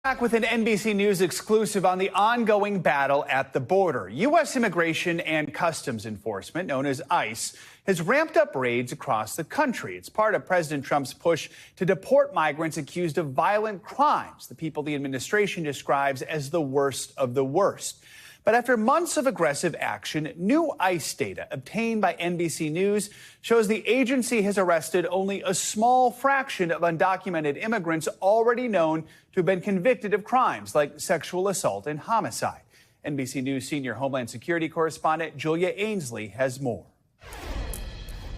Back with an NBC News exclusive on the ongoing battle at the border. U.S. Immigration and Customs Enforcement, known as ICE, has ramped up raids across the country. It's part of President Trump's push to deport migrants accused of violent crimes, the people the administration describes as the worst of the worst. But after months of aggressive action, new ICE data obtained by NBC News shows the agency has arrested only a small fraction of undocumented immigrants already known to have been convicted of crimes like sexual assault and homicide. NBC News senior Homeland Security correspondent Julia Ainsley has more.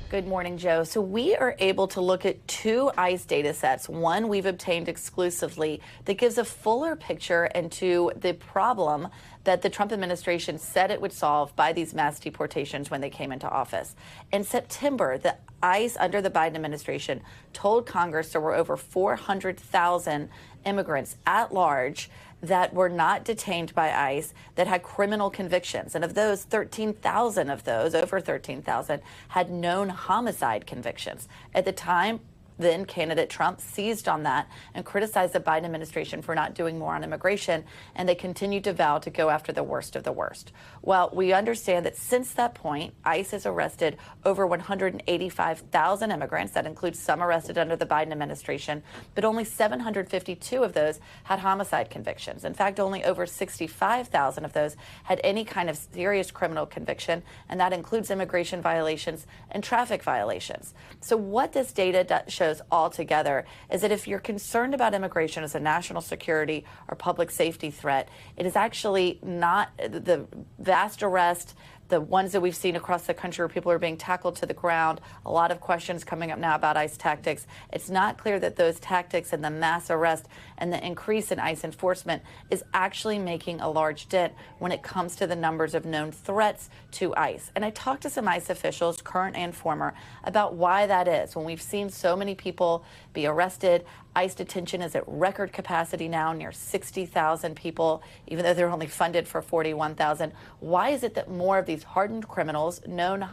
Good morning, Joe. So we are able to look at two ICE data sets. One we've obtained exclusively that gives a fuller picture into the problem that the Trump administration said it would solve by these mass deportations when they came into office. In September, the ICE under the Biden administration told Congress there were over 400,000 immigrants at large that were not detained by ICE that had criminal convictions. And of those, 13,000 of those, over 13,000, had known homicide convictions. At the time, then candidate Trump seized on that and criticized the Biden administration for not doing more on immigration, and they continued to vow to go after the worst of the worst. Well, we understand that since that point, ICE has arrested over 185,000 immigrants. That includes some arrested under the Biden administration, but only 752 of those had homicide convictions. In fact, only over 65,000 of those had any kind of serious criminal conviction, and that includes immigration violations and traffic violations. So what this data shows altogether is that if you're concerned about immigration as a national security or public safety threat, it is actually not the vast arrest, the ones that we've seen across the country where people are being tackled to the ground. A lot of questions coming up now about ICE tactics. It's not clear that those tactics and the mass arrest and the increase in ICE enforcement is actually making a large dent when it comes to the numbers of known threats to ICE. And I talked to some ICE officials, current and former, about why that is. When we've seen so many people be arrested, ICE detention is at record capacity now, near 60,000 people, even though they're only funded for 41,000. Why is it that more of these hardened criminals, known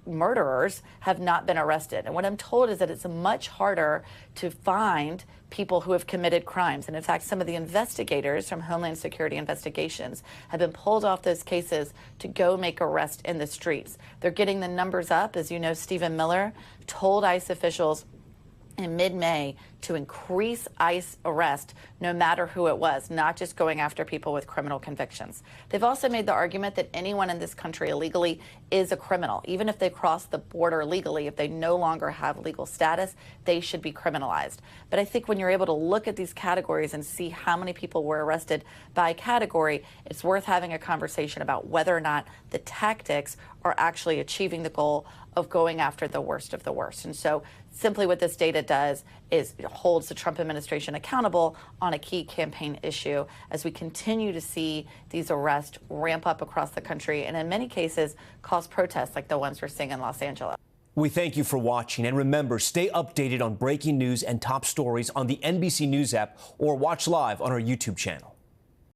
murderers, have not been arrested? And what I'm told is that it's much harder to find people who have committed crimes. And in fact, some of the investigators from Homeland Security investigations have been pulled off those cases to go make arrests in the streets. They're getting the numbers up. As you know, Stephen Miller told ICE officials in mid-May to increase ICE arrest no matter who it was, not just going after people with criminal convictions. They've also made the argument that anyone in this country illegally is a criminal. Even if they cross the border legally, if they no longer have legal status, they should be criminalized. But I think when you're able to look at these categories and see how many people were arrested by category, it's worth having a conversation about whether or not the tactics are actually achieving the goal of going after the worst of the worst. And so simply what this data does is it holds the Trump administration accountable on a key campaign issue as we continue to see these arrests ramp up across the country and in many cases cause protests like the ones we're seeing in Los Angeles. We thank you for watching, and remember, stay updated on breaking news and top stories on the NBC News app or watch live on our YouTube channel.